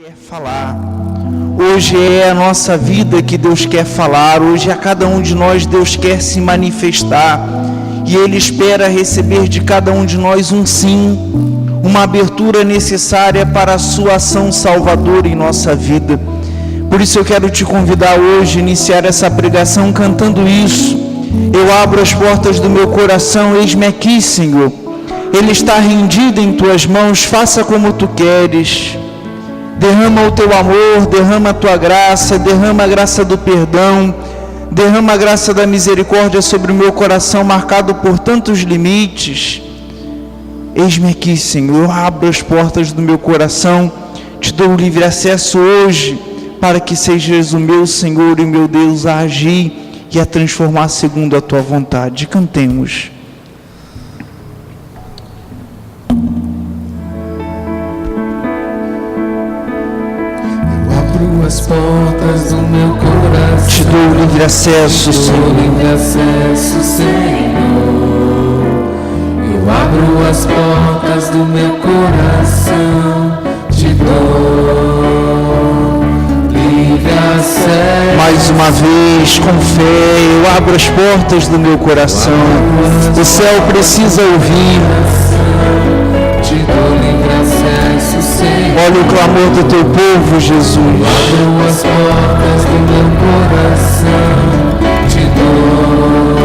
quer falar. Hoje é a nossa vida que Deus quer falar. Hoje a cada um de nós Deus quer se manifestar. E Ele espera receber de cada um de nós um sim, uma abertura necessária para a sua ação salvadora em nossa vida. Por isso eu quero te convidar hoje a iniciar essa pregação cantando isso. Eu abro as portas do meu coração, eis-me aqui, Senhor. Ele está rendido em tuas mãos, faça como tu queres. Derrama o teu amor, derrama a tua graça, derrama a graça do perdão, derrama a graça da misericórdia sobre o meu coração marcado por tantos limites. Eis-me aqui, Senhor, eu abro as portas do meu coração, te dou livre acesso hoje, para que sejas o meu Senhor e meu Deus a agir e a transformar segundo a tua vontade. Cantemos. As portas do meu coração, te dou livre acesso, Senhor. Livre acesso, Senhor. Eu abro as portas do meu coração, te dou livre acesso. Mais uma vez, com fé, eu abro as portas do meu coração. O céu precisa ouvir. Te dou livre acesso, Senhor. Olha o clamor do teu povo, Jesus. Abro as portas do meu coração, te dou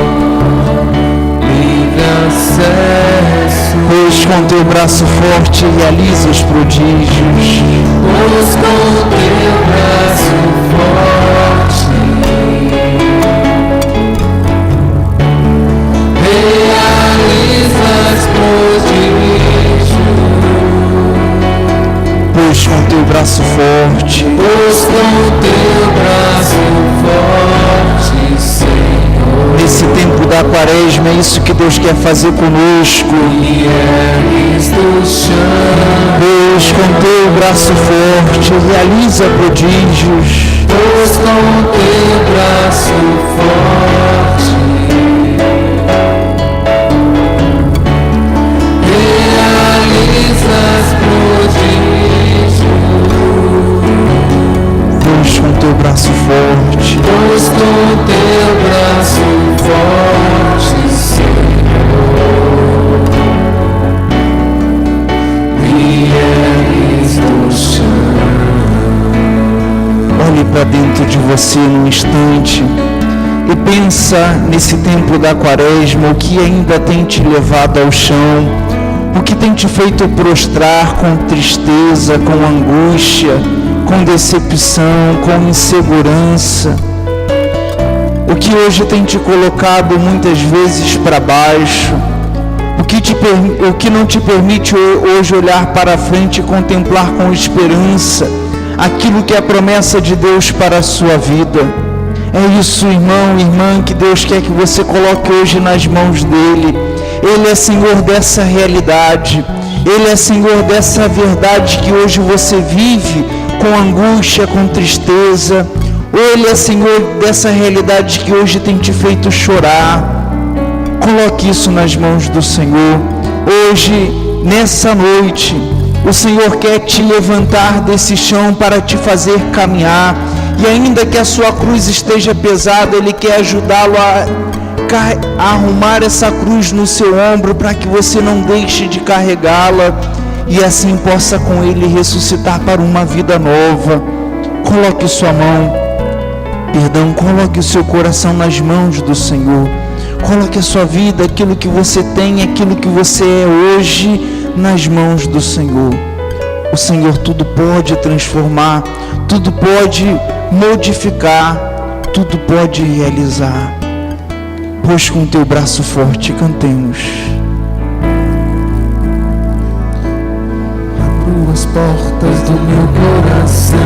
livre acesso. Pois com teu braço forte realiza os prodígios. Pois com teu braço forte realizas prodígios. Pois com teu braço forte, Pois com teu braço forte, Senhor, nesse tempo da quaresma, é isso que Deus quer fazer conosco. e ergues do chão. Pois com teu braço forte realiza prodígios. Pois com teu braço forte realizas prodígios. Pois com teu braço forte, Pois com teu braço forte, Senhor, me ergues do chão. olhe para dentro de você num instante e pensa nesse tempo da quaresma, o que ainda tem te levado ao chão, o que tem te feito prostrar com tristeza, com angústia, com decepção, com insegurança, o que hoje tem te colocado muitas vezes para baixo, o que não te permite hoje olhar para frente e contemplar com esperança aquilo que é a promessa de Deus para a sua vida. É isso, irmão, irmã, que Deus quer que você coloque hoje nas mãos dele. Ele é Senhor dessa realidade, Ele é Senhor dessa verdade que hoje você vive com angústia, com tristeza. Ele é Senhor dessa realidade que hoje tem te feito chorar. Coloque isso nas mãos do Senhor. Hoje, nessa noite, o Senhor quer te levantar desse chão para te fazer caminhar. E ainda que a sua cruz esteja pesada, Ele quer ajudá-lo a arrumar essa cruz no seu ombro para que você não deixe de carregá-la e assim possa com Ele ressuscitar para uma vida nova. Coloque sua mão, coloque o seu coração nas mãos do Senhor. Coloque a sua vida, aquilo que você tem, aquilo que você é hoje, nas mãos do Senhor. O Senhor tudo pode transformar, tudo pode modificar, tudo pode realizar. Pois com teu braço forte cantemos. Abro as portas do meu coração,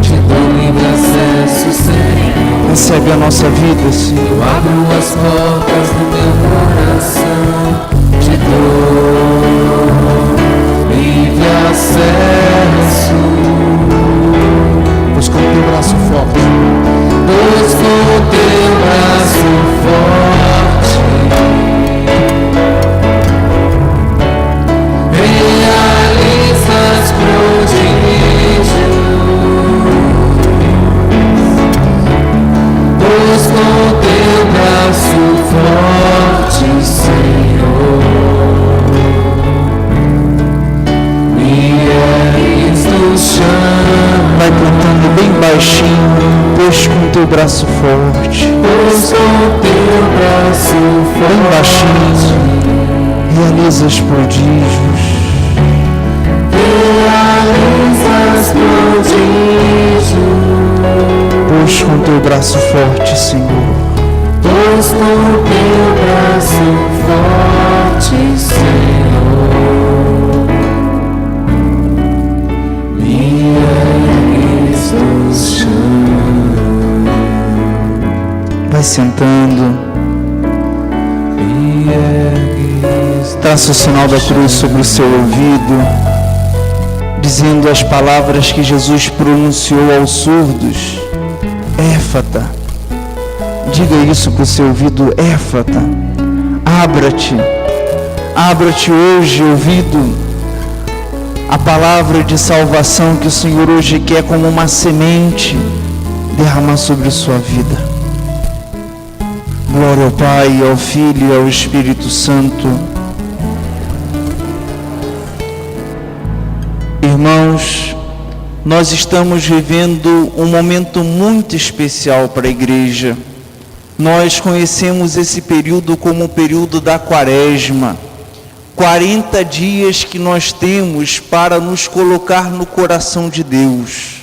te dou livre acesso, Senhor. Recebe a nossa vida, Senhor. Eu abro as portas do meu coração, te dou livre acesso. Pois com teu braço forte, Pois com teu braço forte realizas prodígios. chama. Vai cantando bem baixinho, pois com teu braço forte. Pois com teu braço forte. Bem baixinho, realizas prodígios. Realizas prodígios. Pois com teu braço forte, Senhor. Pois com teu braço forte, Senhor, me ergues do chão. Vai sentando. Me ergues. Traça o sinal da cruz sobre o seu ouvido, dizendo as palavras que Jesus pronunciou aos surdos. Éfata. Diga isso para o seu ouvido. Éfata. Abra-te. Abra-te hoje, ouvido, a palavra de salvação que o Senhor hoje quer como uma semente derramar sobre sua vida. Glória ao Pai, ao Filho e ao Espírito Santo. Irmãos, nós estamos vivendo um momento muito especial para a igreja. Nós conhecemos esse período como o período da Quaresma. 40 dias que nós temos para nos colocar no coração de Deus.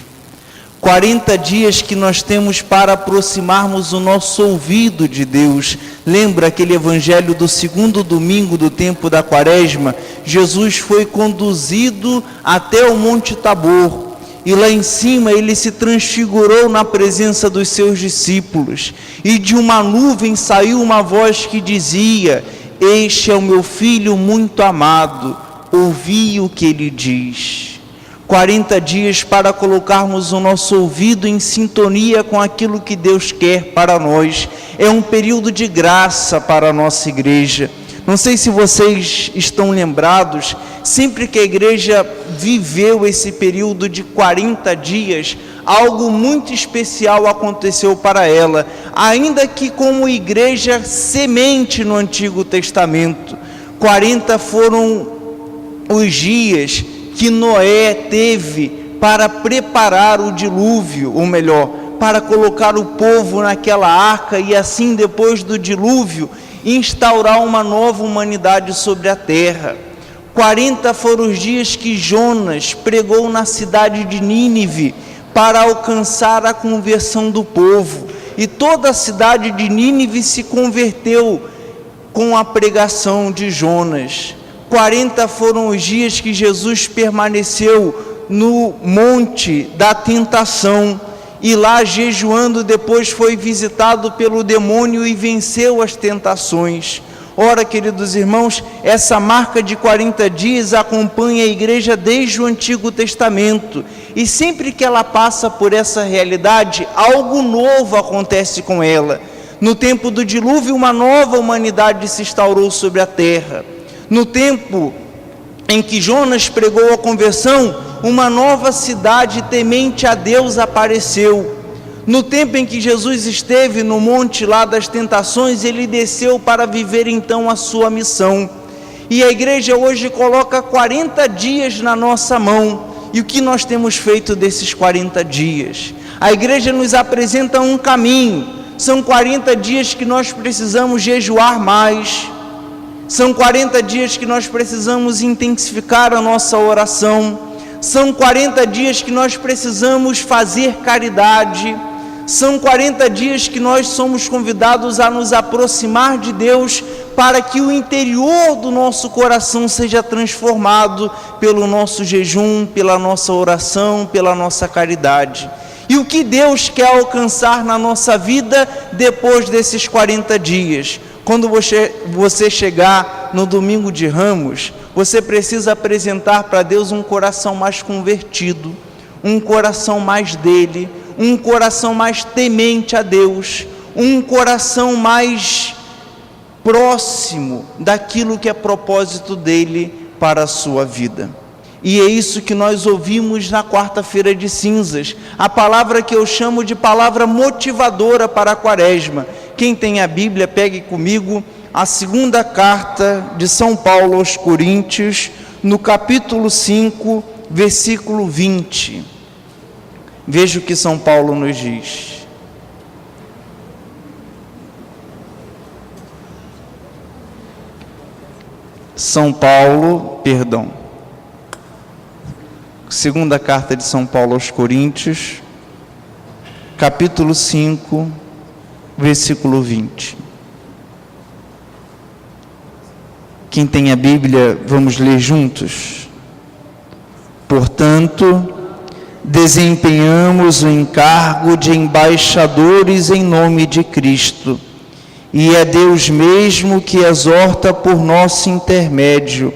40 dias que nós temos para aproximarmos o nosso ouvido de Deus. Lembra aquele evangelho do segundo domingo do tempo da Quaresma? Jesus foi conduzido até o Monte Tabor. E lá em cima ele se transfigurou na presença dos seus discípulos. E de uma nuvem saiu uma voz que dizia: este é o meu filho muito amado, ouvi o que ele diz. 40 dias para colocarmos o nosso ouvido em sintonia com aquilo que Deus quer para nós. É um período de graça para a nossa igreja. Não sei se vocês estão lembrados, sempre que a igreja viveu esse período de 40 dias, algo muito especial aconteceu para ela, ainda que como igreja semente no Antigo Testamento. 40 foram os dias que Noé teve para preparar o dilúvio, ou melhor, para colocar o povo naquela arca e assim depois do dilúvio instaurar uma nova humanidade sobre a terra. 40 foram os dias que Jonas pregou na cidade de Nínive para alcançar a conversão do povo, e toda a cidade de Nínive se converteu com a pregação de Jonas. 40 foram os dias que Jesus permaneceu no monte da tentação, e lá jejuando depois foi visitado pelo demônio e venceu as tentações. Ora, queridos irmãos, essa marca de 40 dias acompanha a igreja desde o Antigo Testamento, e sempre que ela passa por essa realidade, algo novo acontece com ela. No tempo do dilúvio, uma nova humanidade se instaurou sobre a terra. No tempo em que Jonas pregou a conversão, uma nova cidade temente a Deus apareceu. No tempo em que Jesus esteve no monte lá das tentações, ele desceu para viver então a sua missão. E a igreja hoje coloca 40 dias na nossa mão. E o que nós temos feito desses 40 dias? A igreja nos apresenta um caminho. São 40 dias que nós precisamos jejuar mais. São 40 dias que nós precisamos intensificar a nossa oração. São 40 dias que nós precisamos fazer caridade. São 40 dias que nós somos convidados a nos aproximar de Deus, para que o interior do nosso coração seja transformado pelo nosso jejum, pela nossa oração, pela nossa caridade. E o que Deus quer alcançar na nossa vida depois desses 40 dias? Quando você chegar no domingo de Ramos, você precisa apresentar para Deus um coração mais convertido, um coração mais dele, um coração mais temente a Deus, um coração mais próximo daquilo que é propósito dele para a sua vida. E é isso que nós ouvimos na quarta-feira de cinzas, a palavra que eu chamo de palavra motivadora para a Quaresma. Quem tem a Bíblia, pegue comigo a segunda carta de São Paulo aos Coríntios, no capítulo 5, versículo 20. Veja o que São Paulo nos diz. Segunda carta de São Paulo aos Coríntios, capítulo 5, versículo 20. Quem tem a Bíblia, vamos ler juntos. Portanto, desempenhamos o encargo de embaixadores em nome de Cristo, e é Deus mesmo que exorta por nosso intermédio.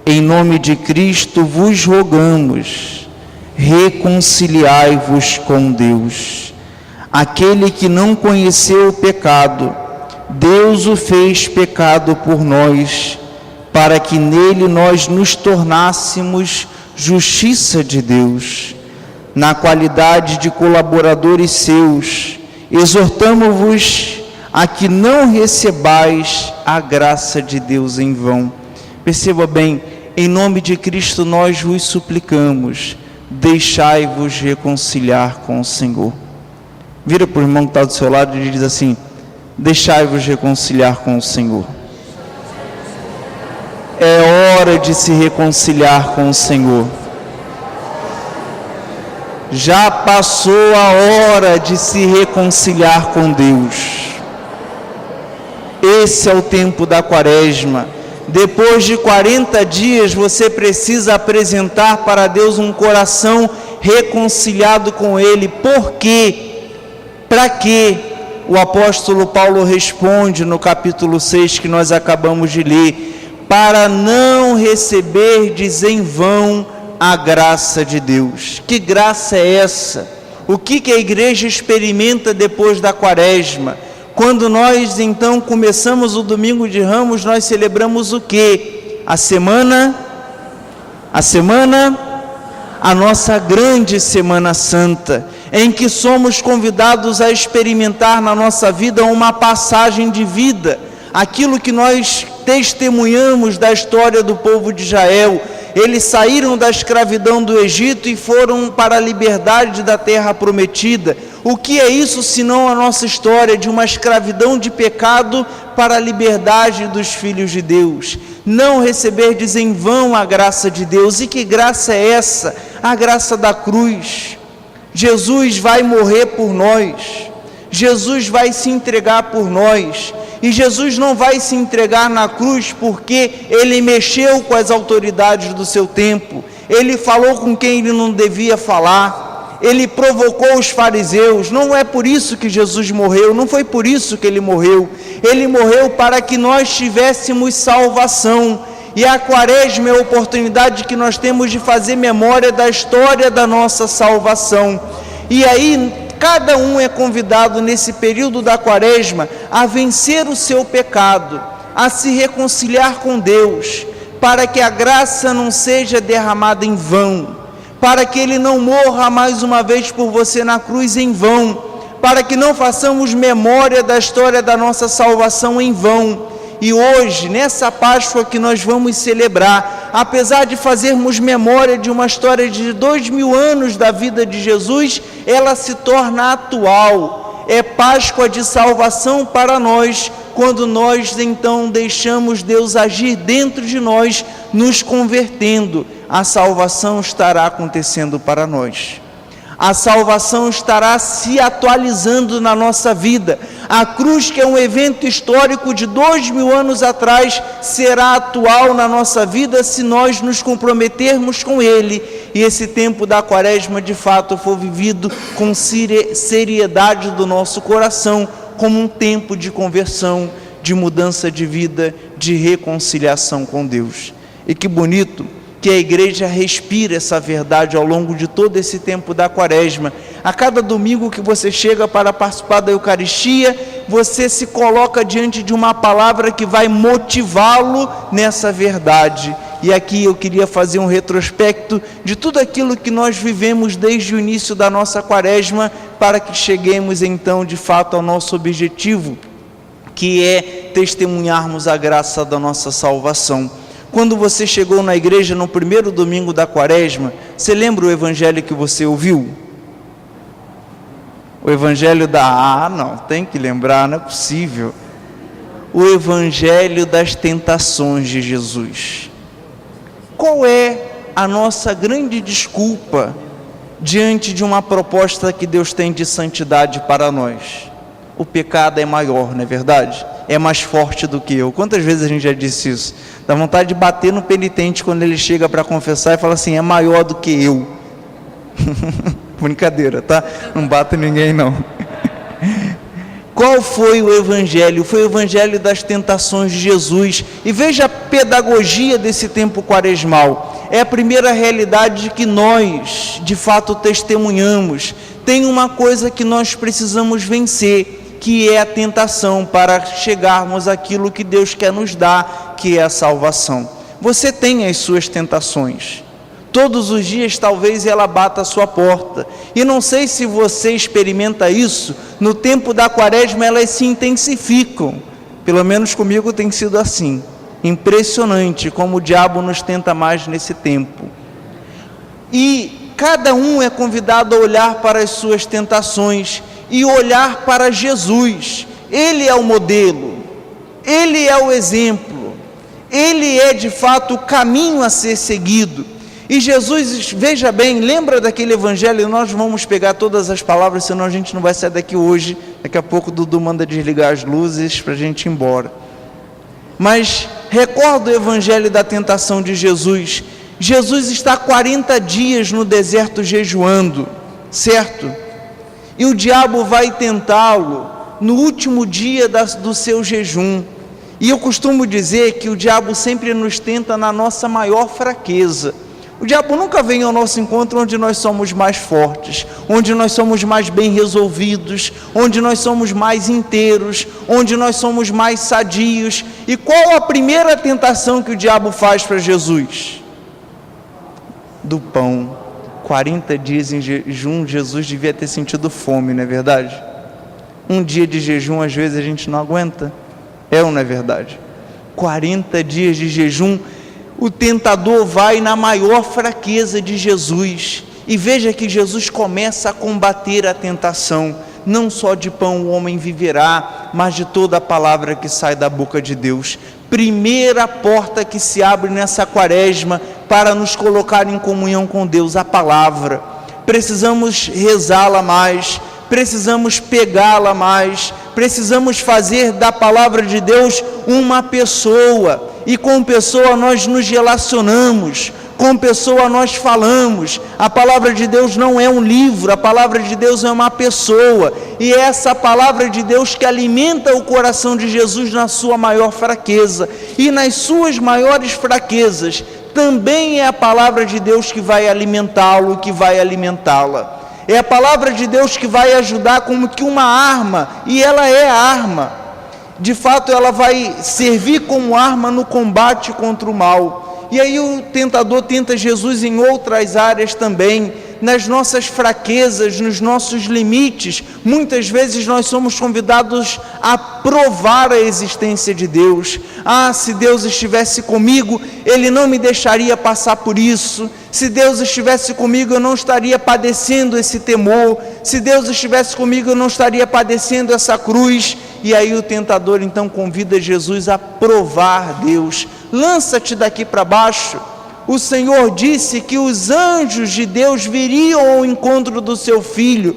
Em nome de Cristo vos rogamos, reconciliai-vos com Deus. Aquele que não conheceu o pecado, Deus o fez pecado por nós, para que nele nós nos tornássemos justiça de Deus. Na qualidade de colaboradores seus, exortamo-vos a que não recebais a graça de Deus em vão. Perceba bem, em nome de Cristo nós vos suplicamos, deixai-vos reconciliar com o Senhor. Vira para o irmão que está do seu lado e diz assim: deixai-vos reconciliar com o Senhor. É hora de se reconciliar com o Senhor. Já passou a hora de se reconciliar com Deus. Esse é o tempo da Quaresma. Depois de 40 dias, você precisa apresentar para Deus um coração reconciliado com Ele. Por quê? Para quê? O apóstolo Paulo responde no capítulo 6 que nós acabamos de ler: para não receberdes em vão a graça de Deus. Que graça é essa? O que a igreja experimenta depois da Quaresma? Quando nós então começamos o domingo de Ramos, nós celebramos o quê? A nossa grande Semana Santa, em que somos convidados a experimentar na nossa vida uma passagem de vida, aquilo que nós testemunhamos da história do povo de Israel. Eles saíram da escravidão do Egito e foram para a liberdade da terra prometida. O que é isso senão a nossa história de uma escravidão de pecado para a liberdade dos filhos de Deus? Não receberdes em vão a graça de Deus. E que graça é essa? A graça da cruz. Jesus vai morrer por nós. Jesus vai se entregar por nós. E Jesus não vai se entregar na cruz porque ele mexeu com as autoridades do seu tempo, ele falou com quem ele não devia falar, ele provocou os fariseus. Não é por isso que Jesus morreu, não foi por isso que ele morreu para que nós tivéssemos salvação. E a Quaresma é a oportunidade que nós temos de fazer memória da história da nossa salvação. E aí cada um é convidado nesse período da Quaresma a vencer o seu pecado, a se reconciliar com Deus, para que a graça não seja derramada em vão, para que Ele não morra mais uma vez por você na cruz em vão, para que não façamos memória da história da nossa salvação em vão. E hoje, nessa Páscoa que nós vamos celebrar, apesar de fazermos memória de uma história de 2000 anos da vida de Jesus, ela se torna atual. É Páscoa de salvação para nós, quando nós então deixamos Deus agir dentro de nós, nos convertendo. A salvação estará acontecendo para nós. A salvação estará se atualizando na nossa vida. A cruz, que é um evento histórico de 2000 anos atrás, será atual na nossa vida se nós nos comprometermos com Ele. E esse tempo da Quaresma, de fato, for vivido com seriedade do nosso coração, como um tempo de conversão, de mudança de vida, de reconciliação com Deus. E que bonito que a igreja respira essa verdade ao longo de todo esse tempo da Quaresma. A cada domingo que você chega para participar da Eucaristia, você se coloca diante de uma palavra que vai motivá-lo nessa verdade. E aqui eu queria fazer um retrospecto de tudo aquilo que nós vivemos desde o início da nossa Quaresma, para que cheguemos então de fato ao nosso objetivo, que é testemunharmos a graça da nossa salvação. Quando você chegou na igreja no primeiro domingo da quaresma, você lembra o evangelho que você ouviu? O evangelho não, tem que lembrar, não é possível. O evangelho das tentações de Jesus. Qual é a nossa grande desculpa diante de uma proposta que Deus tem de santidade para nós? O pecado é maior, não é verdade? É mais forte do que eu. Quantas vezes a gente já disse isso? Dá vontade de bater no penitente quando ele chega para confessar e fala assim, é maior do que eu. Brincadeira, tá? Não bato ninguém não. Qual foi o evangelho? Foi o evangelho das tentações de Jesus. E veja a pedagogia desse tempo quaresmal. É a primeira realidade que nós, de fato, testemunhamos. Tem uma coisa que nós precisamos vencer, que é a tentação para chegarmos àquilo que Deus quer nos dar, que é a salvação. Você tem as suas tentações. Todos os dias talvez ela bata a sua porta. E não sei se você experimenta isso, no tempo da quaresma elas se intensificam. Pelo menos comigo tem sido assim. Impressionante como o diabo nos tenta mais nesse tempo. E cada um é convidado a olhar para as suas tentações e olhar para Jesus. Ele é o modelo, Ele é o exemplo, Ele é de fato o caminho a ser seguido. E Jesus, veja bem, lembra daquele evangelho? Nós vamos pegar todas as palavras, senão a gente não vai sair daqui hoje. Daqui a pouco o Dudu manda desligar as luzes para a gente ir embora. Mas recorda o evangelho da tentação de Jesus. Jesus está 40 dias no deserto jejuando, certo? E o diabo vai tentá-lo no último dia do seu jejum. E eu costumo dizer que o diabo sempre nos tenta na nossa maior fraqueza. O diabo nunca vem ao nosso encontro onde nós somos mais fortes, onde nós somos mais bem resolvidos, onde nós somos mais inteiros, onde nós somos mais sadios. E qual a primeira tentação que o diabo faz para Jesus? Do pão. 40 dias em jejum, Jesus devia ter sentido fome, não é verdade? Um dia de jejum, às vezes a gente não aguenta. É ou não é verdade? 40 dias de jejum, o tentador vai na maior fraqueza de Jesus. E veja que Jesus começa a combater a tentação. Não só de pão o homem viverá, mas de toda a palavra que sai da boca de Deus. Primeira porta que se abre nessa quaresma para nos colocar em comunhão com Deus, a palavra. Precisamos rezá-la mais, precisamos pegá-la mais, precisamos fazer da palavra de Deus uma pessoa, e com pessoa nós nos relacionamos, com pessoa nós falamos. A palavra de Deus não é um livro, a palavra de Deus é uma pessoa, e é essa palavra de Deus que alimenta o coração de Jesus na sua maior fraqueza, e nas suas maiores fraquezas também é a palavra de Deus que vai alimentá-lo, que vai alimentá-la. É a palavra de Deus que vai ajudar como que uma arma, e ela é a arma. De fato, ela vai servir como arma no combate contra o mal. E aí o tentador tenta Jesus em outras áreas também, nas nossas fraquezas, nos nossos limites. Muitas vezes nós somos convidados a provar a existência de Deus. Se Deus estivesse comigo, Ele não me deixaria passar por isso. Se Deus estivesse comigo, eu não estaria padecendo esse temor. Se Deus estivesse comigo, eu não estaria padecendo essa cruz. E aí o tentador então convida Jesus a provar Deus. Lança-te daqui para baixo. O Senhor disse que os anjos de Deus viriam ao encontro do seu filho.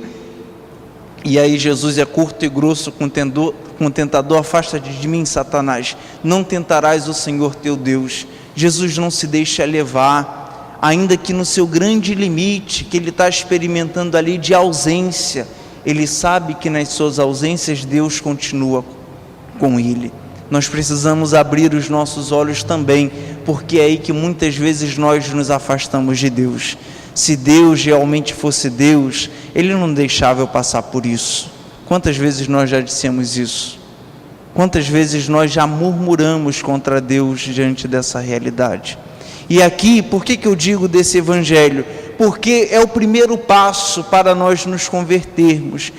E aí Jesus é curto e grosso com o tentador: afasta-te de mim, Satanás, não tentarás o Senhor teu Deus. Jesus não se deixa levar, ainda que no seu grande limite, que ele está experimentando ali de ausência, ele sabe que nas suas ausências Deus continua com ele. Nós precisamos abrir os nossos olhos também, porque é aí que muitas vezes nós nos afastamos de Deus. Se Deus realmente fosse Deus, Ele não deixava eu passar por isso. Quantas vezes nós já dissemos isso? Quantas vezes nós já murmuramos contra Deus diante dessa realidade? E aqui, por que eu digo desse evangelho? Porque é o primeiro passo para nós nos convertermos,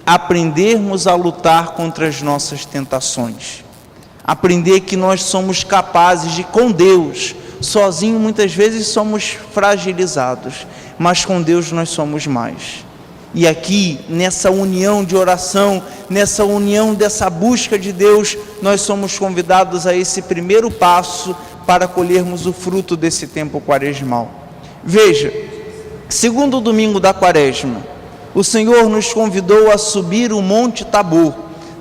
aprendermos a lutar contra as nossas tentações. Aprender que nós somos capazes de, com Deus, sozinho muitas vezes somos fragilizados, mas com Deus nós somos mais. E aqui, nessa união de oração, nessa união dessa busca de Deus, nós somos convidados a esse primeiro passo para colhermos o fruto desse tempo quaresmal. Veja, segundo domingo da quaresma, o Senhor nos convidou a subir o Monte Tabor.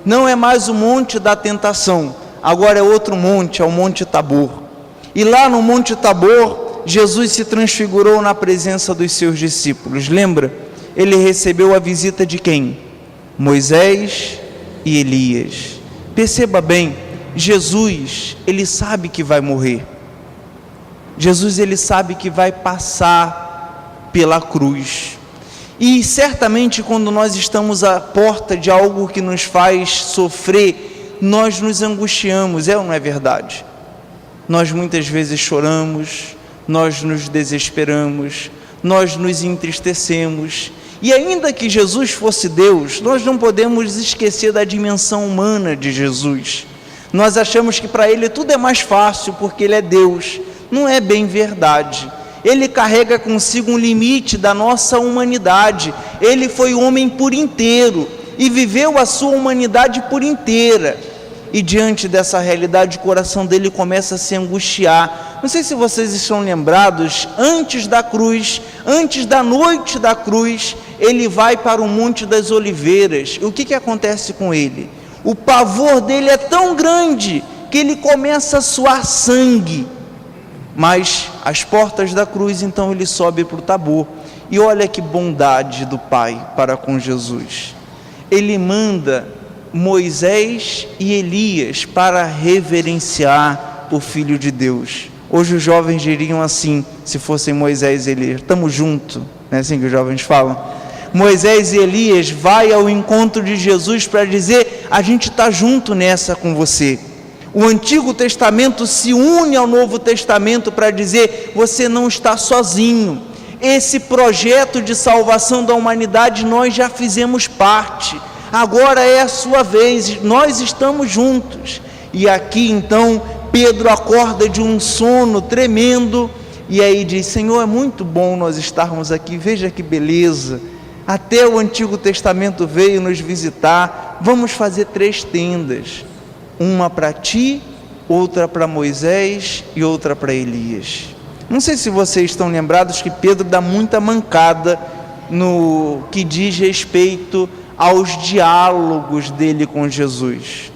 Não é mais o Monte da Tentação, agora é outro monte, é o Monte Tabor. E lá no Monte Tabor, Jesus se transfigurou na presença dos seus discípulos. Lembra? Ele recebeu a visita de quem? Moisés e Elias. Perceba bem, Jesus, ele sabe que vai morrer. Jesus, ele sabe que vai passar pela cruz. E certamente quando nós estamos à porta de algo que nos faz sofrer, nós nos angustiamos, é ou não é verdade? Nós muitas vezes choramos, nós nos desesperamos, nós nos entristecemos. E ainda que Jesus fosse Deus, nós não podemos esquecer da dimensão humana de Jesus. Nós achamos que para Ele tudo é mais fácil porque Ele é Deus. Não é bem verdade. Ele carrega consigo um limite da nossa humanidade. Ele foi homem por inteiro e viveu a sua humanidade por inteira. E diante dessa realidade, o coração dele começa a se angustiar. Não sei se vocês estão lembrados, antes da cruz, antes da noite da cruz, ele vai para o Monte das Oliveiras. E o que acontece com ele? O pavor dele é tão grande que ele começa a suar sangue. Mas às portas da cruz, então ele sobe para o Tabor. E olha que bondade do Pai para com Jesus. Ele manda Moisés e Elias para reverenciar o Filho de Deus. Hoje os jovens diriam assim, se fossem Moisés e Elias: estamos juntos, não é assim que os jovens falam? Moisés e Elias vai ao encontro de Jesus para dizer: a gente está junto nessa com você. O Antigo Testamento se une ao Novo Testamento para dizer: você não está sozinho. Esse projeto de salvação da humanidade nós já fizemos parte. Agora é a sua vez, nós estamos juntos. E aqui então Pedro acorda de um sono tremendo e aí diz: Senhor, é muito bom nós estarmos aqui, veja que beleza, até o Antigo Testamento veio nos visitar, vamos fazer 3 tendas, uma para ti, outra para Moisés e outra para Elias. Não sei se vocês estão lembrados que Pedro dá muita mancada no que diz respeito aos diálogos dele com Jesus.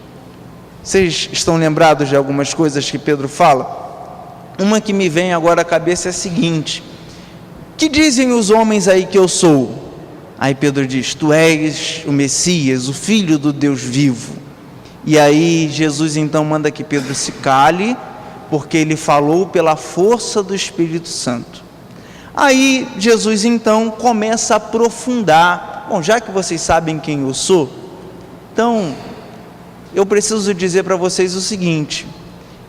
Vocês estão lembrados de algumas coisas que Pedro fala? Uma que me vem agora à cabeça é a seguinte: que dizem os homens aí que eu sou? Aí Pedro diz: tu és o Messias, o Filho do Deus vivo. E aí Jesus então manda que Pedro se cale, porque ele falou pela força do Espírito Santo. Aí Jesus então começa a aprofundar: bom, já que vocês sabem quem eu sou, então eu preciso dizer para vocês o seguinte: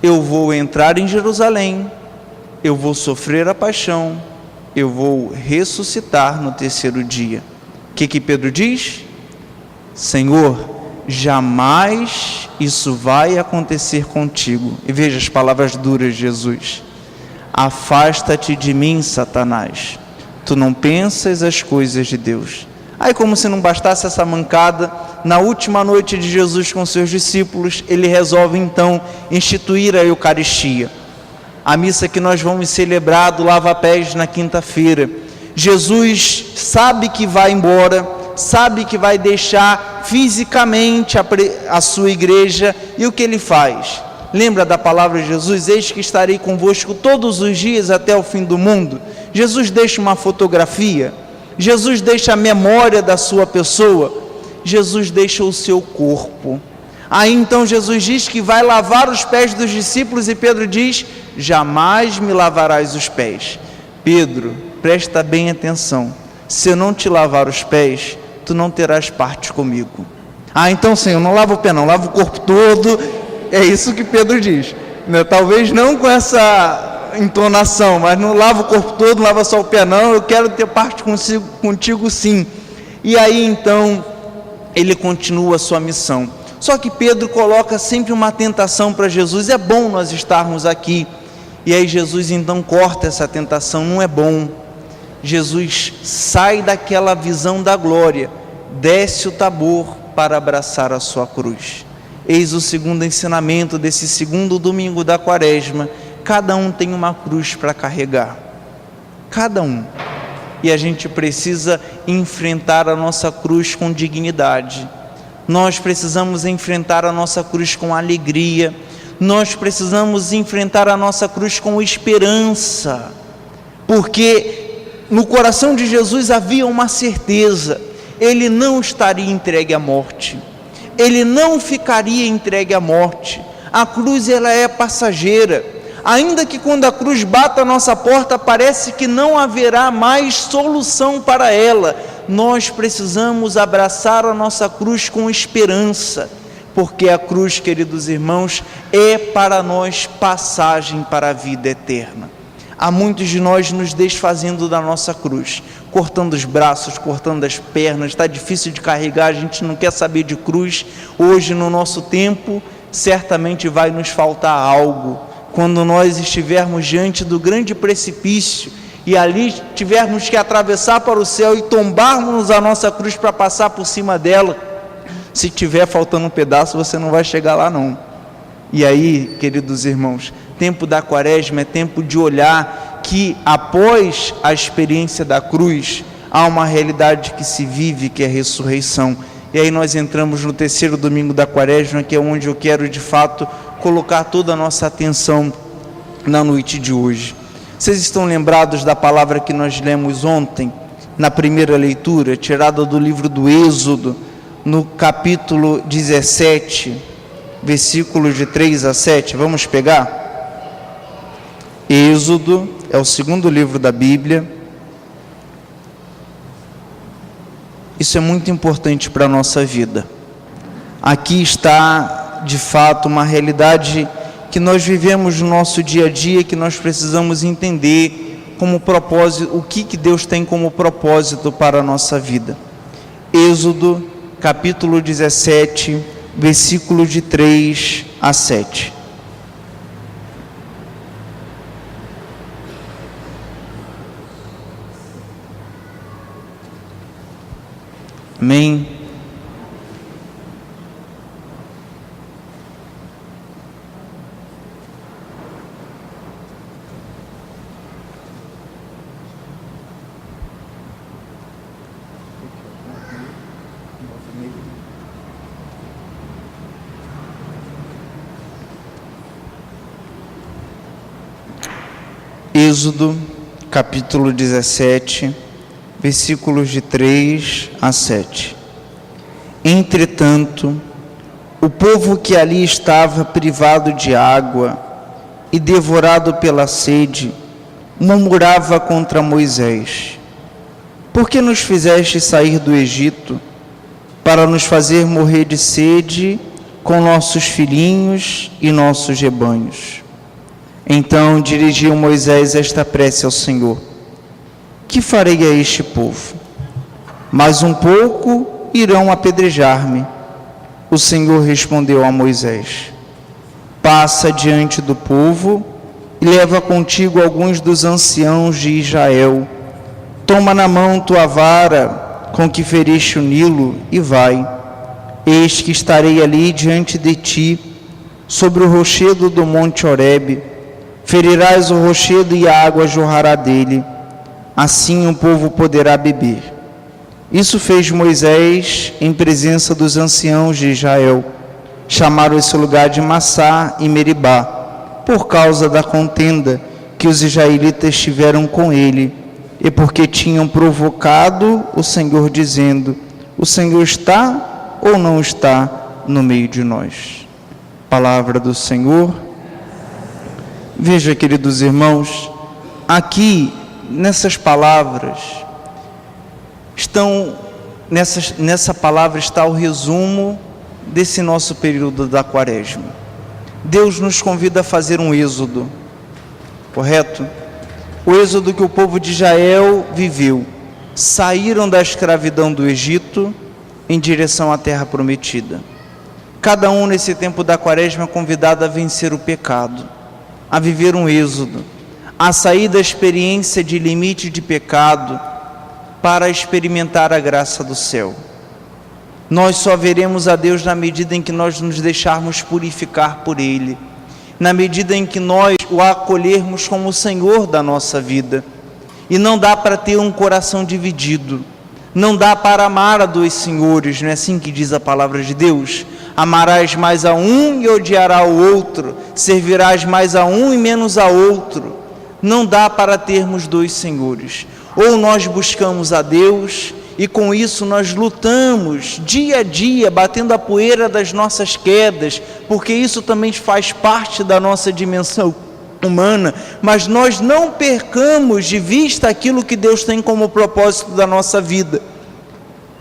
eu vou entrar em Jerusalém, eu vou sofrer a paixão, eu vou ressuscitar no 3º dia. O que Pedro diz? Senhor, jamais isso vai acontecer contigo. E veja as palavras duras de Jesus: afasta-te de mim, Satanás, tu não pensas as coisas de Deus. Aí, como se não bastasse essa mancada, na última noite de Jesus com seus discípulos, ele resolve então instituir a Eucaristia, a missa que nós vamos celebrar do lava-pés na quinta-feira. Jesus sabe que vai embora, sabe que vai deixar fisicamente a sua igreja, e o que ele faz? Lembra da palavra de Jesus: eis que estarei convosco todos os dias até o fim do mundo. Jesus deixa uma fotografia, Jesus deixa a memória da sua pessoa, Jesus deixa o seu corpo. Aí então Jesus diz que vai lavar os pés dos discípulos e Pedro diz: jamais me lavarás os pés. Pedro, presta bem atenção, se eu não te lavar os pés, tu não terás parte comigo. Então Senhor, não lava o pé não, lava o corpo todo. É isso que Pedro diz, né? Talvez não com essa entonação, mas não lava o corpo todo, não lava só o pé não, eu quero ter parte contigo sim. E aí então ele continua a sua missão. Só que Pedro coloca sempre uma tentação para Jesus: é bom nós estarmos aqui. E aí Jesus então corta essa tentação: não é bom. Jesus sai daquela visão da glória, desce o Tabor para abraçar a sua cruz. Eis o segundo ensinamento desse segundo domingo da Quaresma: cada um tem uma cruz para carregar, cada um. E a gente precisa enfrentar a nossa cruz com dignidade. Nós precisamos enfrentar a nossa cruz com alegria. Nós precisamos enfrentar a nossa cruz com esperança, porque no coração de Jesus havia uma certeza: ele não estaria entregue à morte, ele não ficaria entregue à morte. A cruz, ela é passageira, ainda que quando a cruz bata a nossa porta, parece que não haverá mais solução para ela. Nós precisamos abraçar a nossa cruz com esperança, porque a cruz, queridos irmãos, é para nós passagem para a vida eterna. Há muitos de nós nos desfazendo da nossa cruz, cortando os braços, cortando as pernas, está difícil de carregar, a gente não quer saber de cruz. Hoje, no nosso tempo, certamente vai nos faltar algo, quando nós estivermos diante do grande precipício, e ali tivermos que atravessar para o céu e tombarmos a nossa cruz para passar por cima dela. Se tiver faltando um pedaço, você não vai chegar lá não. E aí, queridos irmãos, tempo da Quaresma é tempo de olhar que após a experiência da cruz, há uma realidade que se vive, que é a ressurreição. E aí nós entramos no terceiro domingo da Quaresma, que é onde eu quero de fato colocar toda a nossa atenção na noite de hoje. Vocês estão lembrados da palavra que nós lemos ontem, na primeira leitura, tirada do livro do Êxodo, no capítulo 17, versículos de 3 a 7, vamos pegar? Êxodo é o segundo livro da Bíblia. Isso é muito importante para a nossa vida. Aqui está, de fato, uma realidade que nós vivemos no nosso dia a dia, que nós precisamos entender como propósito, o que Deus tem como propósito para a nossa vida. Êxodo, capítulo 17, versículos de 3 a 7. Amém. Êxodo, capítulo 17, versículos de 3 a 7. Entretanto, o povo que ali estava privado de água e devorado pela sede, murmurava contra Moisés: por que nos fizeste sair do Egito para nos fazer morrer de sede com nossos filhinhos e nossos rebanhos? Então dirigiu Moisés esta prece ao Senhor: que farei a este povo? Mais um pouco irão apedrejar-me. O Senhor respondeu a Moisés: passa diante do povo e leva contigo alguns dos anciãos de Israel. Toma na mão tua vara com que feriste o Nilo e vai. Eis que estarei ali diante de ti, sobre o rochedo do monte Horebe. Ferirás o rochedo e a água jorrará dele. Assim o povo poderá beber. Isso fez Moisés em presença dos anciãos de Israel. Chamaram esse lugar de Massá e Meribá, por causa da contenda que os israelitas tiveram com ele, e porque tinham provocado o Senhor, dizendo: o Senhor está ou não está no meio de nós? Palavra do Senhor. Veja, queridos irmãos, aqui nessas palavras nessa palavra está o resumo desse nosso período da Quaresma. Deus nos convida a fazer um êxodo, correto? O êxodo que o povo de Israel viveu. Saíram da escravidão do Egito em direção à terra prometida. Cada um nesse tempo da quaresma é convidado a vencer o pecado, a viver um êxodo, a sair da experiência de limite de pecado para experimentar a graça do céu. Nós só veremos a Deus na medida em que nós nos deixarmos purificar por Ele, na medida em que nós o acolhermos como o Senhor da nossa vida. E não dá para ter um coração dividido, não dá para amar a dois senhores, não é assim que diz a palavra de Deus? Amarás mais a um e odiarás o outro, servirás mais a um e menos a outro. Não dá para termos dois senhores. Ou nós buscamos a Deus e com isso nós lutamos dia a dia, batendo a poeira das nossas quedas, porque isso também faz parte da nossa dimensão humana, mas nós não percamos de vista aquilo que Deus tem como propósito da nossa vida.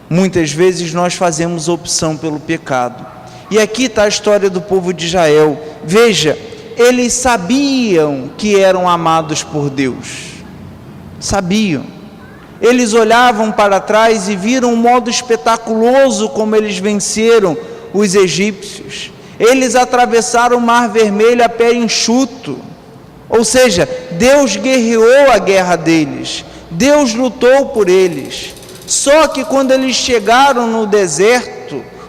Muitas vezes nós fazemos opção pelo pecado. E aqui está a história do povo de Israel. Veja, eles sabiam que eram amados por Deus. Sabiam. Eles olhavam para trás e viram um modo espetaculoso como eles venceram os egípcios. Eles atravessaram o Mar Vermelho a pé enxuto. Ou seja, Deus guerreou a guerra deles. Deus lutou por eles. Só que quando eles chegaram no deserto,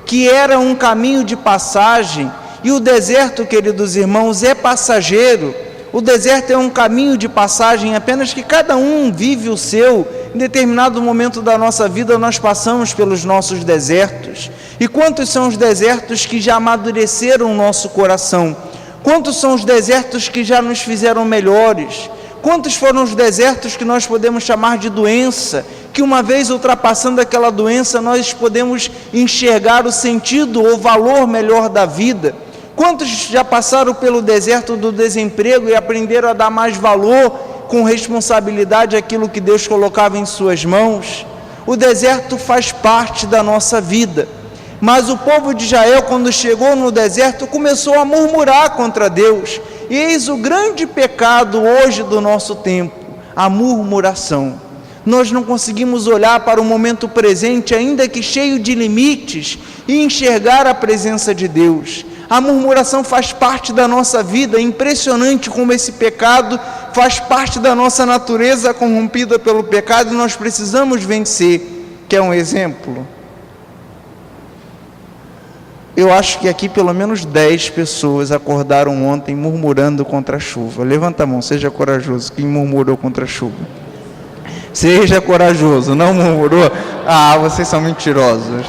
que era um caminho de passagem, e o deserto, queridos irmãos, é passageiro. O deserto é um caminho de passagem, apenas que cada um vive o seu. Em determinado momento da nossa vida nós passamos pelos nossos desertos. E quantos são os desertos que já amadureceram o nosso coração? Quantos são os desertos que já nos fizeram melhores? Quantos foram os desertos que nós podemos chamar de doença, que uma vez ultrapassando aquela doença nós podemos enxergar o sentido ou valor melhor da vida? Quantos já passaram pelo deserto do desemprego e aprenderam a dar mais valor com responsabilidade àquilo que Deus colocava em suas mãos? O deserto faz parte da nossa vida. Mas o povo de Israel, quando chegou no deserto, começou a murmurar contra Deus. E eis o grande pecado hoje do nosso tempo, a murmuração. Nós não conseguimos olhar para o momento presente, ainda que cheio de limites, e enxergar a presença de Deus. A murmuração faz parte da nossa vida. É impressionante como esse pecado faz parte da nossa natureza corrompida pelo pecado, e nós precisamos vencer. Quer um exemplo? Eu acho que aqui pelo menos 10 pessoas acordaram ontem murmurando contra a chuva. Levanta a mão, seja corajoso. Quem murmurou contra a chuva? Seja corajoso, não murmurou? Ah, vocês são mentirosos.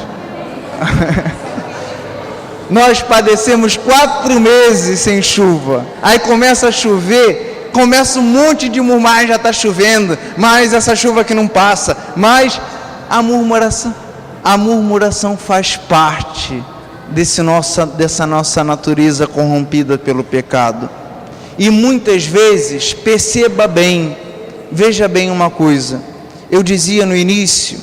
Nós padecemos 4 meses sem chuva. Aí começa a chover, começa um monte de murmurar, já está chovendo, mas essa chuva que não passa. Mas a murmuração faz parte dessa nossa natureza corrompida pelo pecado. E muitas vezes, perceba bem, veja bem uma coisa, eu dizia no início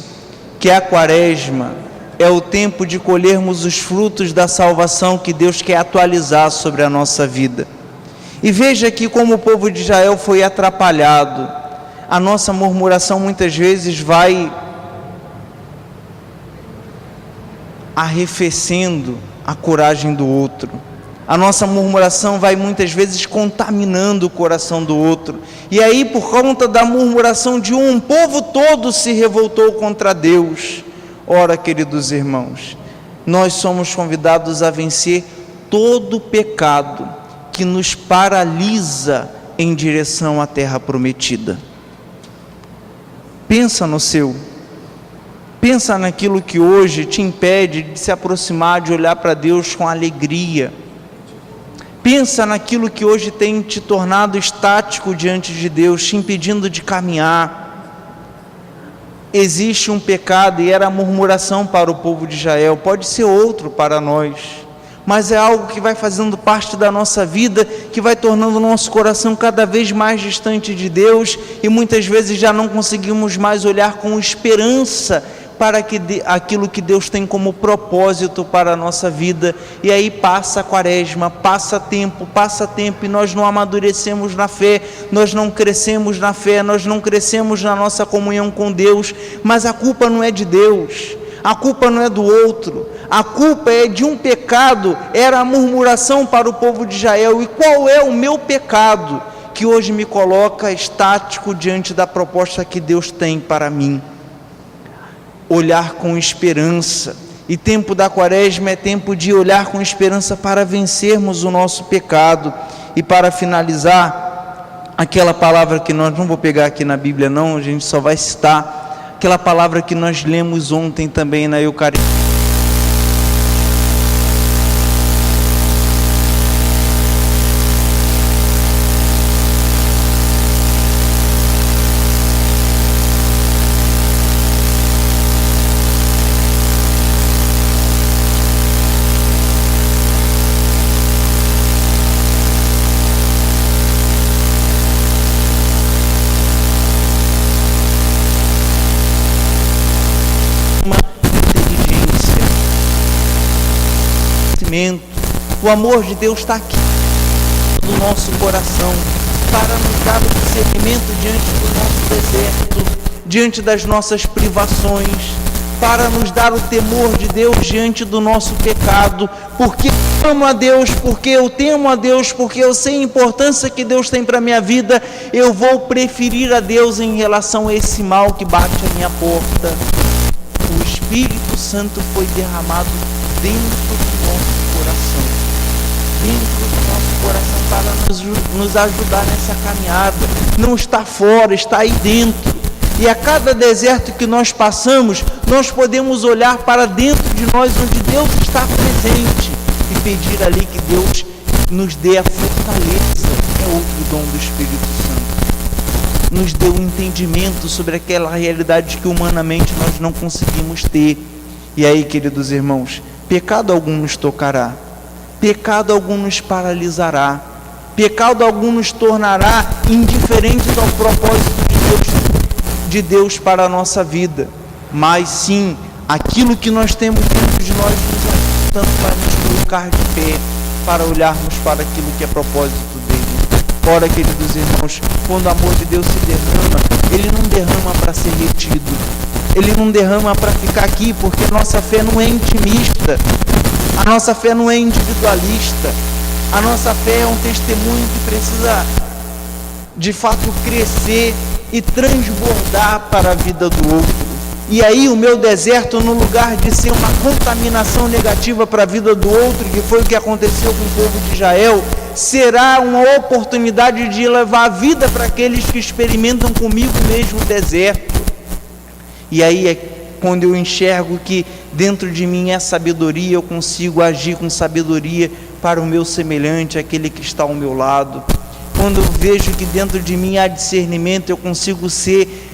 que a quaresma é o tempo de colhermos os frutos da salvação que Deus quer atualizar sobre a nossa vida. E veja que como o povo de Israel foi atrapalhado, a nossa murmuração muitas vezes vai arrefecendo a coragem do outro. A nossa murmuração vai muitas vezes contaminando o coração do outro. E aí, por conta da murmuração de um povo todo se revoltou contra Deus. Ora, queridos irmãos, nós somos convidados a vencer todo pecado que nos paralisa em direção à terra prometida. Pensa no seu. Pensa naquilo que hoje te impede de se aproximar, de olhar para Deus com alegria. Pensa naquilo que hoje tem te tornado estático diante de Deus, te impedindo de caminhar. Existe um pecado, e era a murmuração para o povo de Israel, pode ser outro para nós, mas é algo que vai fazendo parte da nossa vida, que vai tornando o nosso coração cada vez mais distante de Deus, e muitas vezes já não conseguimos mais olhar com esperança para aquilo que Deus tem como propósito para a nossa vida. E aí passa a quaresma, passa tempo, e nós não amadurecemos na fé, nós não crescemos na fé, nós não crescemos na nossa comunhão com Deus. Mas a culpa não é de Deus, a culpa não é do outro, a culpa é de um pecado, era a murmuração para o povo de Israel. E qual é o meu pecado que hoje me coloca estático diante da proposta que Deus tem para mim? Olhar com esperança. E tempo da quaresma é tempo de olhar com esperança para vencermos o nosso pecado. E para finalizar, aquela palavra que nós, não vou pegar aqui na Bíblia não, a gente só vai citar, aquela palavra que nós lemos ontem também na Eucaristia. O amor de Deus está aqui no nosso coração para nos dar o discernimento diante do nosso deserto, diante das nossas privações, para nos dar o temor de Deus diante do nosso pecado, porque eu amo a Deus, porque eu temo a Deus, porque eu sei a importância que Deus tem para a minha vida, eu vou preferir a Deus em relação a esse mal que bate à minha porta. O Espírito Santo foi derramado dentro do nosso coração, dentro do nosso coração, para nos ajudar nessa caminhada. Não está fora, está aí dentro. E a cada deserto que nós passamos, nós podemos olhar para dentro de nós, onde Deus está presente, e pedir ali que Deus nos dê a fortaleza, é outro dom do Espírito Santo, nos dê um entendimento sobre aquela realidade que humanamente nós não conseguimos ter. E aí, queridos irmãos, pecado algum nos tocará, pecado algum nos paralisará, pecado algum nos tornará indiferentes ao propósito de Deus para a nossa vida, mas sim, aquilo que nós temos dentro de nós nos ajuda tanto para nos colocar de pé, para olharmos para aquilo que é propósito dele. Ora, queridos irmãos, quando o amor de Deus se derrama, ele não derrama para ser retido, ele não derrama para ficar aqui, porque a nossa fé não é intimista, a nossa fé não é individualista, a nossa fé é um testemunho que precisa de fato crescer e transbordar para a vida do outro. E aí o meu deserto, no lugar de ser uma contaminação negativa para a vida do outro, que foi o que aconteceu com o povo de Israel, será uma oportunidade de levar a vida para aqueles que experimentam comigo mesmo o deserto. E aí é quando eu enxergo que dentro de mim é sabedoria, eu consigo agir com sabedoria para o meu semelhante, aquele que está ao meu lado. Quando eu vejo que dentro de mim há discernimento, eu consigo ser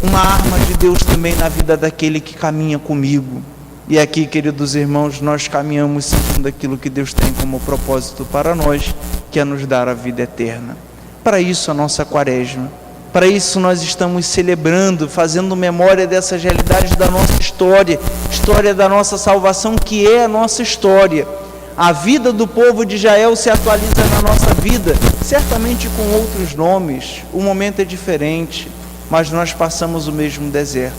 uma arma de Deus também na vida daquele que caminha comigo. E aqui, queridos irmãos, nós caminhamos segundo aquilo que Deus tem como propósito para nós, que é nos dar a vida eterna. Para isso a nossa quaresma, para isso nós estamos celebrando, fazendo memória dessas realidades da nossa história, história da nossa salvação, que é a nossa história. A vida do povo de Israel se atualiza na nossa vida, certamente com outros nomes, o momento é diferente, mas nós passamos o mesmo deserto,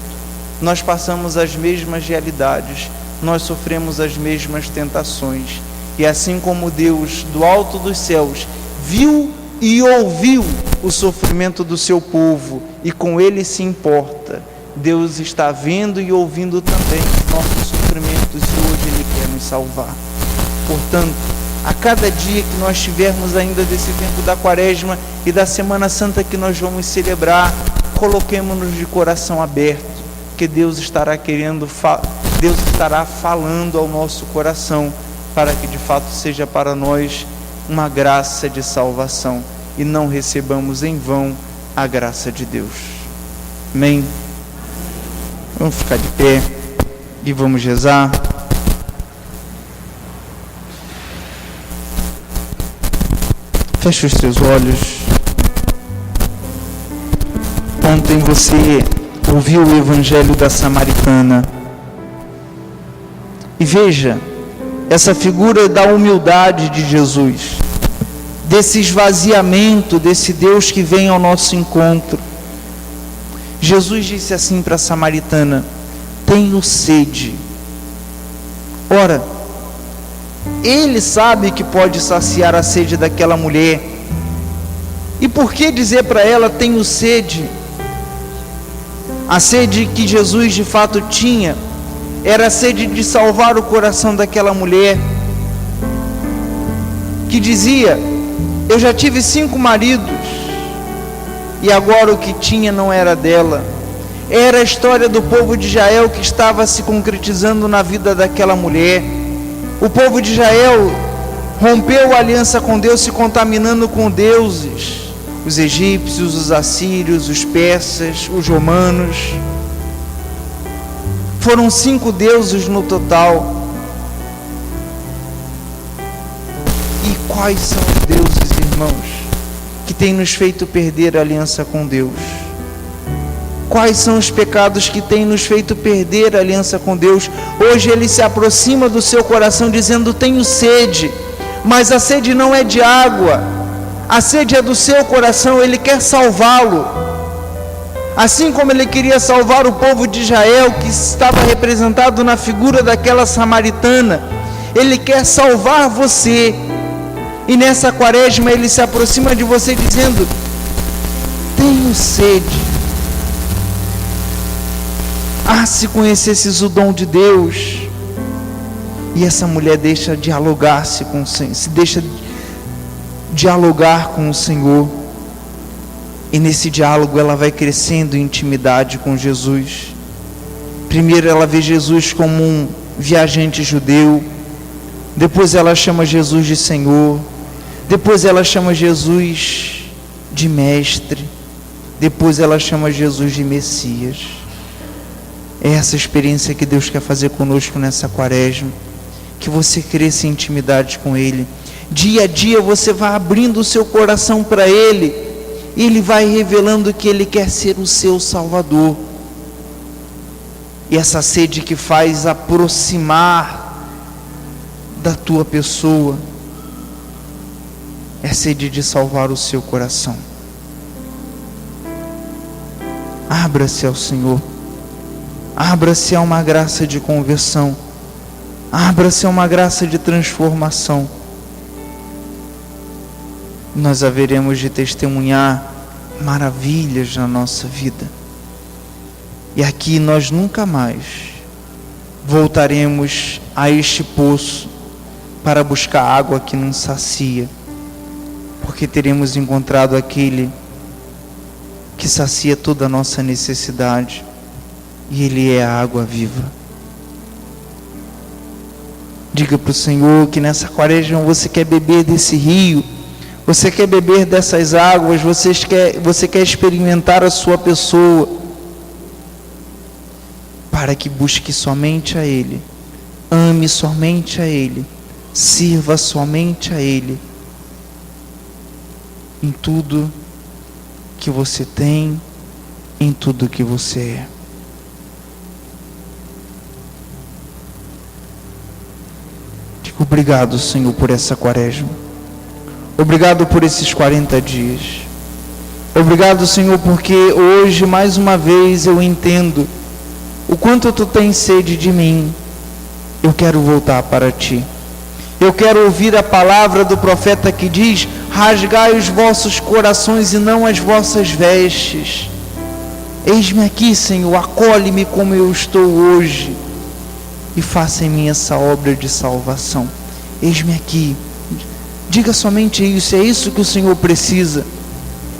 nós passamos as mesmas realidades, nós sofremos as mesmas tentações, e assim como Deus do alto dos céus viu e ouviu o sofrimento do seu povo, e com ele se importa, Deus está vendo e ouvindo também nossos sofrimentos, e hoje Ele quer nos salvar. Portanto, a cada dia que nós tivermos ainda desse tempo da quaresma e da Semana Santa que nós vamos celebrar, coloquemos-nos de coração aberto, que Deus estará Deus estará falando ao nosso coração, para que de fato seja para nós uma graça de salvação e não recebamos em vão a graça de Deus. Amém? Vamos ficar de pé e vamos rezar. Feche os seus olhos. Ontem você ouviu o Evangelho da Samaritana. E veja, essa figura da humildade de Jesus, desse esvaziamento, desse Deus que vem ao nosso encontro. Jesus disse assim para a samaritana: tenho sede. Ora, ele sabe que pode saciar a sede daquela mulher. E por que dizer para ela, tenho sede? A sede que Jesus de fato tinha era a sede de salvar o coração daquela mulher, que dizia, eu já tive 5 maridos, e agora o que tinha não era dela. Era a história do povo de Israel que estava se concretizando na vida daquela mulher. O povo de Israel rompeu a aliança com Deus, se contaminando com deuses, os egípcios, os assírios, os persas, os romanos. Foram 5 deuses no total. E quais são os deuses, irmãos, que têm nos feito perder a aliança com Deus? Quais são os pecados que têm nos feito perder a aliança com Deus? Hoje ele se aproxima do seu coração dizendo, tenho sede, mas a sede não é de água, a sede é do seu coração, ele quer salvá-lo. Assim como ele queria salvar o povo de Israel, que estava representado na figura daquela samaritana, ele quer salvar você. E nessa quaresma ele se aproxima de você dizendo, tenho sede. Ah, se conhecesses o dom de Deus. E essa mulher deixa dialogar-se com o Senhor, se deixa dialogar com o Senhor. E nesse diálogo ela vai crescendo em intimidade com Jesus. Primeiro ela vê Jesus como um viajante judeu. Depois ela chama Jesus de Senhor. Depois ela chama Jesus de Mestre. Depois ela chama Jesus de Messias. É essa experiência que Deus quer fazer conosco nessa quaresma. Que você cresça em intimidade com Ele. Dia a dia você vai abrindo o seu coração para Ele. E Ele vai revelando que Ele quer ser o seu Salvador. E essa sede que faz aproximar da tua pessoa é sede de salvar o seu coração. Abra-se ao Senhor. Abra-se a uma graça de conversão. Abra-se a uma graça de transformação. Nós haveremos de testemunhar maravilhas na nossa vida. E aqui nós nunca mais voltaremos a este poço para buscar água que nos sacia, porque teremos encontrado aquele que sacia toda a nossa necessidade, e Ele é a água viva. Diga para o Senhor que nessa quaresma você quer beber desse rio, você quer beber dessas águas, você quer experimentar a sua pessoa, para que busque somente a Ele, ame somente a Ele, sirva somente a Ele, em tudo que você tem, em tudo que você é. Digo obrigado, Senhor, por essa quaresma. Obrigado por esses 40 dias. Obrigado, Senhor, porque hoje, mais uma vez, eu entendo o quanto Tu tens sede de mim. Eu quero voltar para Ti. Eu quero ouvir a palavra do profeta que diz, rasgai os vossos corações e não as vossas vestes. Eis-me aqui, Senhor, acolhe-me como eu estou hoje e faça em mim essa obra de salvação. Eis-me aqui. Diga somente isso, é isso que o Senhor precisa.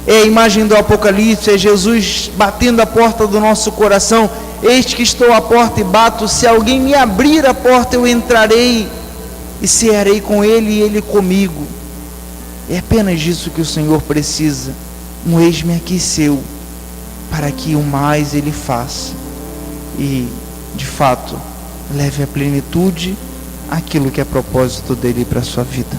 É a imagem do Apocalipse, é Jesus batendo a porta do nosso coração. Eis que estou à porta e bato, se alguém me abrir a porta eu entrarei e cearei com Ele e Ele comigo. É apenas isso que o Senhor precisa, um eis-me aqui seu, para que o mais Ele faça e, de fato, leve à plenitude aquilo que é propósito dEle para a sua vida.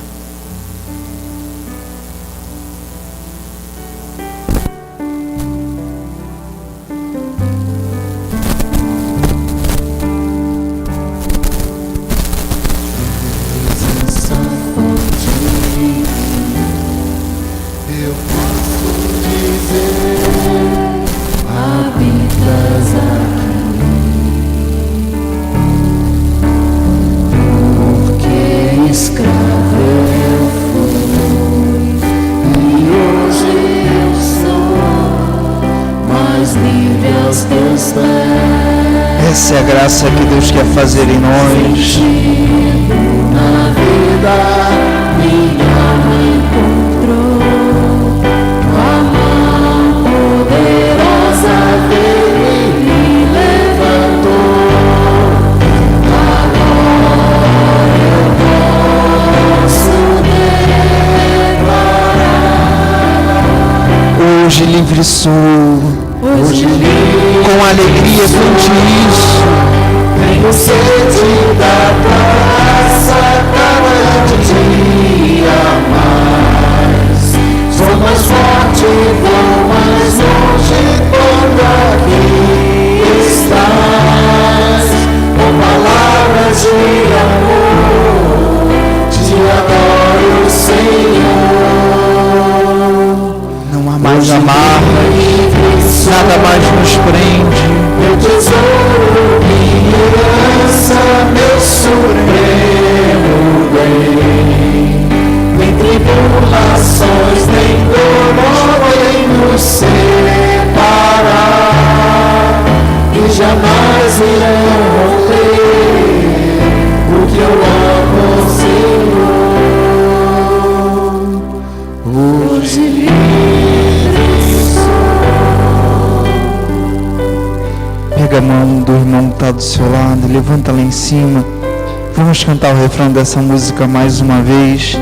escravo eu fui e hoje eu sou mais livre aos teus pés. Essa é a graça que Deus quer fazer em nós. Na vida minha alma encontrou a mão poderosa dele me levantou. Agora eu posso declarar. Hoje livre sou. Hoje livre, com alegria cante isso. tenho sede da graça cada dia mais. Sou mais forte, vou mais longe quando aqui estás. Com palavras de amor, te adoro, Senhor. Não há mais amarras, nada mais nos prende. Meu tesouro, minha herança, meu supremo bem. Nem tribulações, nem dor podem nos separar, e jamais irão romper o que eu amo, Senhor. Hoje livre Pega a mão do irmão que está do seu lado, levanta lá em cima. Vamos cantar o refrão dessa música mais uma vez.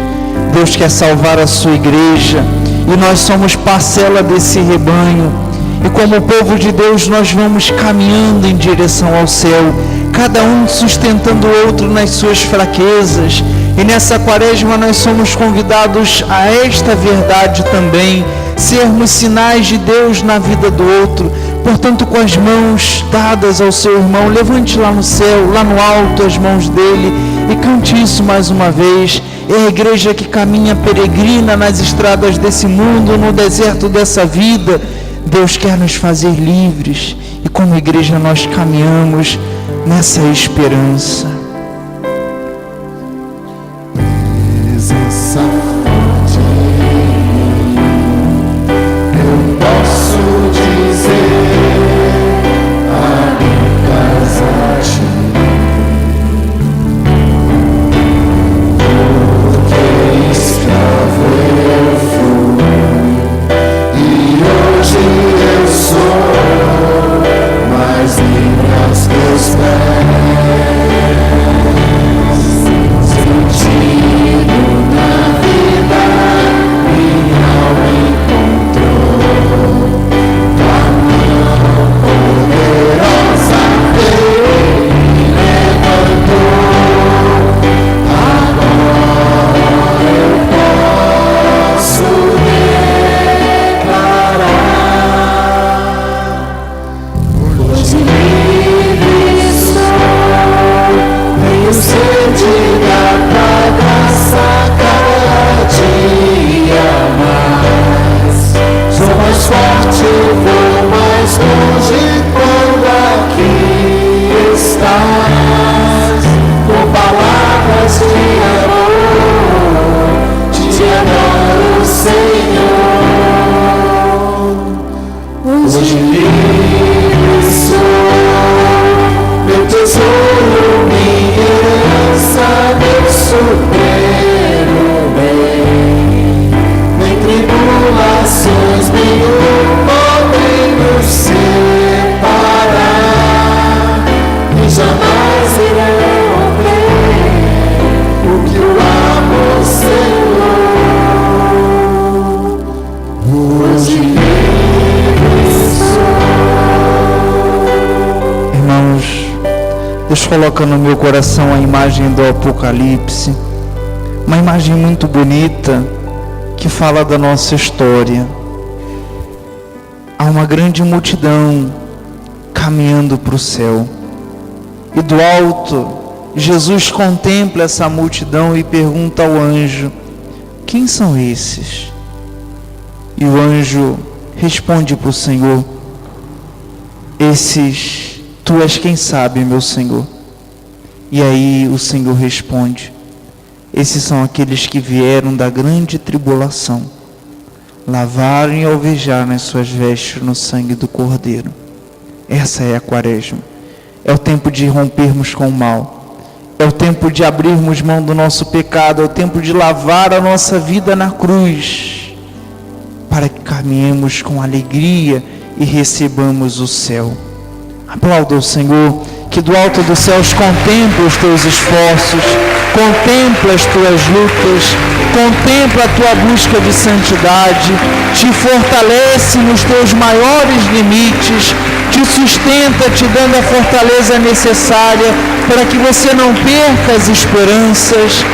Deus quer salvar a sua igreja e nós somos parcela desse rebanho. E como povo de Deus nós vamos caminhando em direção ao céu, cada um sustentando o outro nas suas fraquezas. E nessa quaresma nós somos convidados a esta verdade também, sermos sinais de Deus na vida do outro. Portanto, com as mãos dadas ao seu irmão, levante lá no céu, lá no alto, as mãos dele e cante isso mais uma vez. É a igreja que caminha peregrina nas estradas desse mundo, no deserto dessa vida. Deus quer nos fazer livres e como igreja nós caminhamos nessa esperança. presença forte em mim, eu posso dizer a minha casa te porque escravo eu fui e hoje eu sou mais livre aos teus pés. Sentido na vida, minha alma encontrou tua mão poderosa veio e me levantou. Agora eu posso declarar: hoje livre sou, tenho sede da tua graça cada dia mais. Sou mais forte, vou mais longe quando aqui estás. Com palavras de amor, te adoro, Senhor. Hoje livre sou, meu tesouro, minha herança, meu supremo bem. Nem tribulações nenhum podem nos separar, e jamais irão romper o que eu amo, Senhor. Hoje livre sou. Irmãos, Deus coloca no meu coração a imagem do Apocalipse, uma imagem muito bonita que fala da nossa história. Há uma grande multidão caminhando para o céu e do alto Jesus contempla essa multidão e pergunta ao anjo: quem são esses? E o anjo responde para o Senhor: esses, tu és quem sabe, meu Senhor. E aí o Senhor responde: Esses são aqueles que vieram da grande tribulação, lavaram e alvejaram as suas vestes no sangue do Cordeiro. Essa é a Quaresma. É o tempo de rompermos com o mal. É o tempo de abrirmos mão do nosso pecado. É o tempo de lavar a nossa vida na cruz, para que caminhemos com alegria e recebamos o céu. Aplauda o Senhor, que do alto dos céus contempla os teus esforços, contempla as tuas lutas, contempla a tua busca de santidade, te fortalece nos teus maiores limites, te sustenta, te dando a fortaleza necessária para que você não perca as esperanças.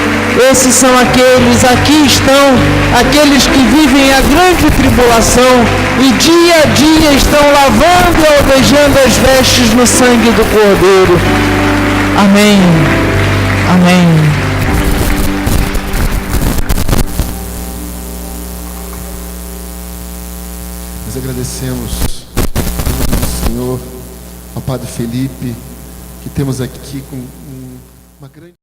Esses são aqueles, aqui estão, aqueles que vivem a grande tribulação e dia a dia estão lavando e alvejando as vestes no sangue do Cordeiro. Amém. Amém. Nós agradecemos ao Senhor, ao Padre Felipe, que temos aqui com uma grande...